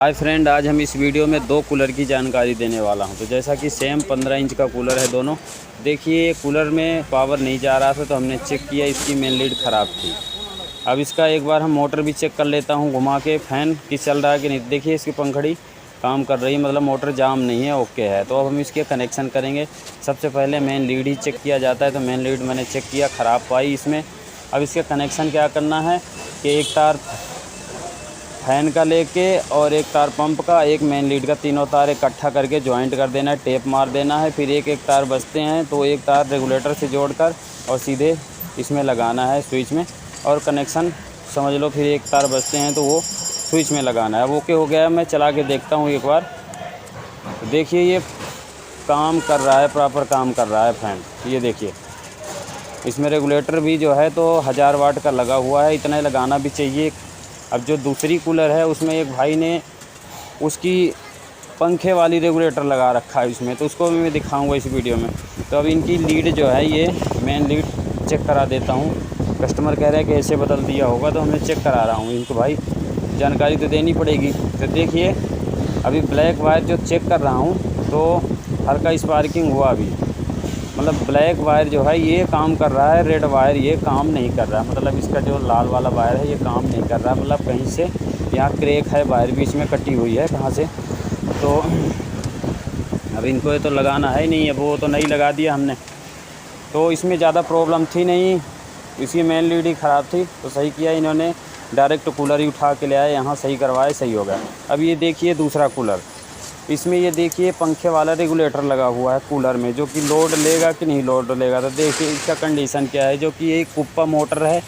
Hi friend, आज हम इस वीडियो में दो कूलर की जानकारी देने वाला हूं। तो जैसा कि सेम 15 इंच का कूलर है दोनों। देखिए कूलर में पावर नहीं जा रहा था तो हमने चेक किया, इसकी मेन लीड ख़राब थी। अब इसका एक बार हम मोटर भी चेक कर लेता हूं घुमा के, फ़ैन कि चल रहा है कि नहीं। देखिए इसकी पंखड़ी काम कर रही है, मतलब मोटर जाम नहीं है, ओके है। तो अब हम इसके कनेक्शन करेंगे। सबसे पहले मेन लीड ही चेक किया जाता है, तो मेन लीड मैंने चेक किया, ख़राब पाई इसमें। अब इसके कनेक्शन क्या करना है कि एक तार फैन का लेके और एक तार पंप का, एक मेन लीड का, तीनों तार इकट्ठा करके जॉइंट कर देना है, टेप मार देना है। फिर एक एक तार बचते हैं तो एक तार रेगुलेटर से जोड़कर और सीधे इसमें लगाना है स्विच में, और कनेक्शन समझ लो। फिर एक तार बचते हैं तो वो स्विच में लगाना है। अब ओके हो गया है, मैं चला के देखता हूँ एक बार। देखिए ये काम कर रहा है, प्रॉपर काम कर रहा है फ़ैन। ये देखिए इसमें रेगुलेटर भी जो है तो 1000 वाट का लगा हुआ है, इतना ही लगाना भी चाहिए। अब जो दूसरी कूलर है उसमें एक भाई ने उसकी पंखे वाली रेगुलेटर लगा रखा है इसमें, तो उसको भी मैं दिखाऊंगा इस वीडियो में। तो अब इनकी लीड जो है, ये मेन लीड चेक करा देता हूँ। कस्टमर कह रहा है कि ऐसे बदल दिया होगा, तो मैं चेक करा रहा हूँ इनको। भाई जानकारी तो देनी पड़ेगी। तो देखिए अभी ब्लैक वायर जो चेक कर रहा हूँ तो हल्का स्पार्किंग हुआ अभी, मतलब ब्लैक वायर जो है ये काम कर रहा है, रेड वायर ये काम नहीं कर रहा है। मतलब इसका जो लाल वाला वायर है ये काम नहीं कर रहा, मतलब कहीं से यहाँ क्रैक है, वायर बीच में कटी हुई है कहाँ से। तो अब इनको ये तो लगाना है ही नहीं, अब वो तो नहीं लगा दिया हमने, तो इसमें ज़्यादा प्रॉब्लम थी नहीं। इसकी मेन लीड ही ख़राब थी, तो सही किया इन्होंने, डायरेक्ट कूलर ही उठा के ले आए यहाँ, सही करवाए, सही हो गया। अब ये देखिए दूसरा कूलर, इसमें ये देखिए पंखे वाला रेगुलेटर लगा हुआ है कूलर में, जो कि लोड लेगा कि नहीं लोड लेगा। तो देखिए इसका कंडीशन क्या है, जो कि एक कुप्पा मोटर है,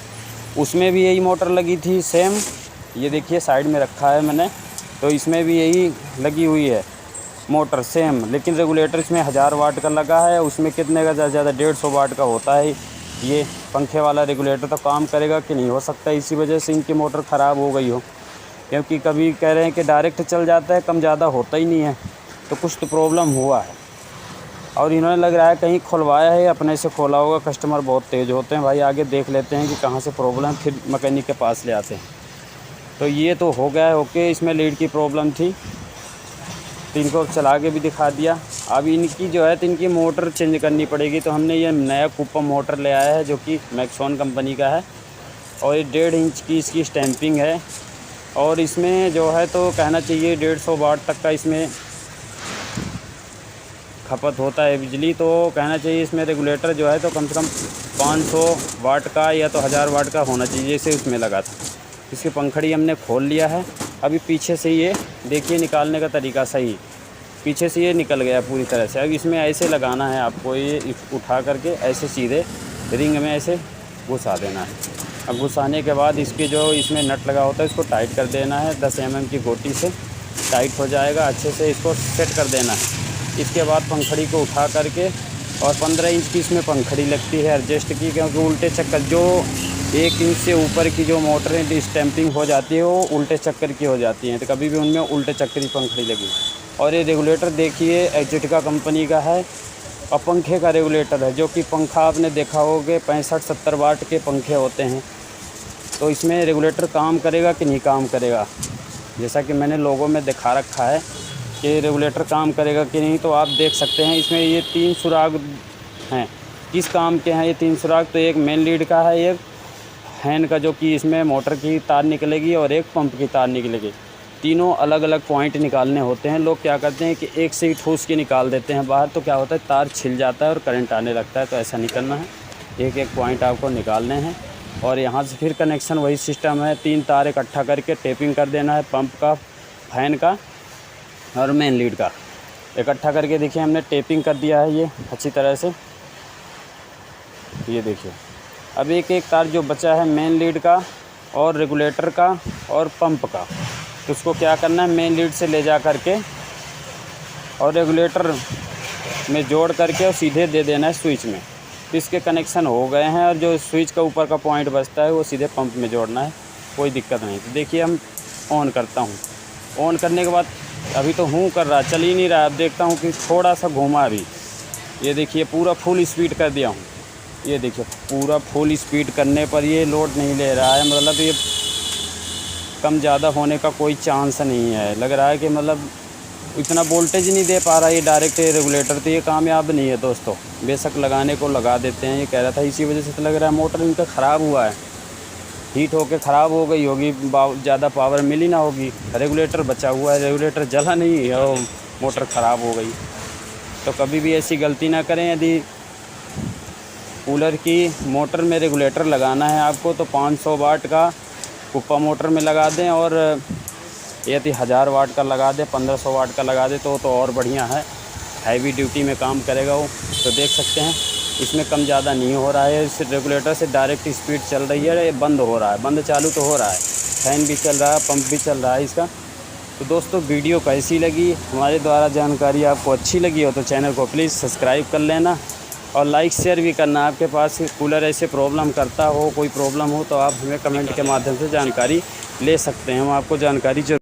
उसमें भी यही मोटर लगी थी सेम। ये देखिए साइड में रखा है मैंने, तो इसमें भी यही लगी हुई है मोटर सेम, लेकिन रेगुलेटर इसमें 1000 वाट का लगा है, उसमें कितने का ज़्यादा 150 वाट का होता है। ये पंखे वाला रेगुलेटर तो काम करेगा कि नहीं, हो सकता है इसी वजह से इनकी मोटर ख़राब हो गई हो, क्योंकि कभी कह रहे हैं कि डायरेक्ट चल जाता है, कम ज़्यादा होता ही नहीं है। तो कुछ तो प्रॉब्लम हुआ है, और इन्होंने लग रहा है कहीं खुलवाया है, अपने से खोला होगा। कस्टमर बहुत तेज़ होते हैं भाई, आगे देख लेते हैं कि कहाँ से प्रॉब्लम, फिर मैकेनिक के पास ले आते हैं। तो ये तो हो गया है ओके, इसमें लीड की प्रॉब्लम थी, तो इनको चला के भी दिखा दिया। अब इनकी जो है तो इनकी मोटर चेंज करनी पड़ेगी। तो हमने ये नया कुप्पा मोटर ले आया है, जो कि मैक्सॉन कंपनी का है, और ये 1.5 इंच की इसकी स्टैंपिंग है। और इसमें जो है तो कहना चाहिए 150 वाट तक का इसमें खपत होता है बिजली। तो कहना चाहिए इसमें रेगुलेटर जो है तो कम से कम 500 वाट का या तो 1000 वाट का होना चाहिए, जैसे उसमें लगा था। इसकी पंखड़ी हमने खोल लिया है। अभी पीछे से ये देखिए निकालने का तरीका सही, पीछे से ये निकल गया पूरी तरह से। अब इसमें ऐसे लगाना है आपको, ये उठा करके ऐसे सीधे रिंग में ऐसे घुसा देना है। अब घुसाने के बाद इसके जो इसमें नट लगा होता है इसको टाइट कर देना है, 10 mm की गोटी से टाइट हो जाएगा। अच्छे से इसको सेट कर देना है। इसके बाद पंखड़ी को उठा करके, और 15 इंच की इसमें पंखड़ी लगती है एडजस्ट की, क्योंकि उल्टे चक्कर जो 1 इंच से ऊपर की जो मोटरें स्टैंपिंग हो जाती है वो उल्टे चक्कर की हो जाती हैं, तो कभी भी उनमें उल्टे चक्कर की पंखड़ी लगी। और ये रेगुलेटर देखिए एक्जिटिका कंपनी का है, और पंखे का रेगुलेटर है, जो कि पंखा आपने देखा होगा 65-70 वाट के पंखे होते हैं। तो इसमें रेगुलेटर काम करेगा कि नहीं काम करेगा, जैसा कि मैंने लोगों में दिखा रखा है कि रेगुलेटर काम करेगा कि नहीं। तो आप देख सकते हैं इसमें ये 3 सुराग हैं। किस काम के हैं ये 3 सुराग, तो एक मेन लीड का है, एक फैन का जो कि इसमें मोटर की तार निकलेगी, और एक पंप की तार निकलेगी। तीनों अलग अलग पॉइंट निकालने होते हैं। लोग क्या करते हैं कि एक से ही ठूस के निकाल देते हैं बाहर, तो क्या होता है तार छिल जाता है और करंट आने लगता है। तो ऐसा नहीं करना है, एक एक पॉइंट आपको निकालने हैं, और यहाँ से फिर कनेक्शन वही सिस्टम है, 3 तार इकट्ठा करके टेपिंग कर देना है, पंप का, फैन का और मेन लीड का इकट्ठा करके। देखिए हमने टेपिंग कर दिया है ये अच्छी तरह से, ये देखिए। अब एक एक तार जो बचा है मेन लीड का और रेगुलेटर का और पंप का, तो उसको क्या करना है, मेन लीड से ले जा करके और रेगुलेटर में जोड़ करके और सीधे दे देना है स्विच में। तो इसके कनेक्शन हो गए हैं, और जो स्विच का ऊपर का पॉइंट बचता है वो सीधे पंप में जोड़ना है, कोई दिक्कत नहीं। तो देखिए हम ऑन करता हूँ, ऑन करने के बाद अभी तो हूँ कर रहा, चल ही नहीं रहा। अब देखता हूँ कि थोड़ा सा घूमा अभी, ये देखिए पूरा फुल स्पीड कर दिया हूँ, ये देखिए पूरा फुल स्पीड करने पर ये लोड नहीं ले रहा है, मतलब ये कम ज़्यादा होने का कोई चांस नहीं है। लग रहा है कि मतलब इतना वोल्टेज नहीं दे पा रहा ये डायरेक्ट रेगुलेटर, तो ये कामयाब नहीं है दोस्तों। बेशक लगाने को लगा देते हैं, ये कह रहा था इसी वजह से तो लग रहा है मोटर इनका ख़राब हुआ है, हीट होके ख़राब हो गई होगी, ज़्यादा पावर मिली ना होगी। रेगुलेटर बचा हुआ है, रेगुलेटर जला नहीं है और मोटर ख़राब हो गई। तो कभी भी ऐसी गलती ना करें। यदि कूलर की मोटर में रेगुलेटर लगाना है आपको तो 500 वाट का कुप्पा मोटर में लगा दें, और यदि 1000 वाट का लगा दें, 1500 वाट का लगा दें तो और बढ़िया है, हैवी ड्यूटी में काम करेगा वो। तो देख सकते हैं इसमें कम ज़्यादा नहीं हो रहा है, इस रेगुलेटर से डायरेक्ट स्पीड चल रही है, ये बंद हो रहा है, बंद चालू तो हो रहा है, फैन भी चल रहा है, पंप भी चल रहा है इसका। तो दोस्तों वीडियो कैसी लगी, हमारे द्वारा जानकारी आपको अच्छी लगी हो तो चैनल को प्लीज़ सब्सक्राइब कर लेना और लाइक शेयर भी करना। आपके पास कूलर ऐसे प्रॉब्लम करता हो, कोई प्रॉब्लम हो तो आप हमें कमेंट के माध्यम से जानकारी ले सकते हैं, हम आपको जानकारी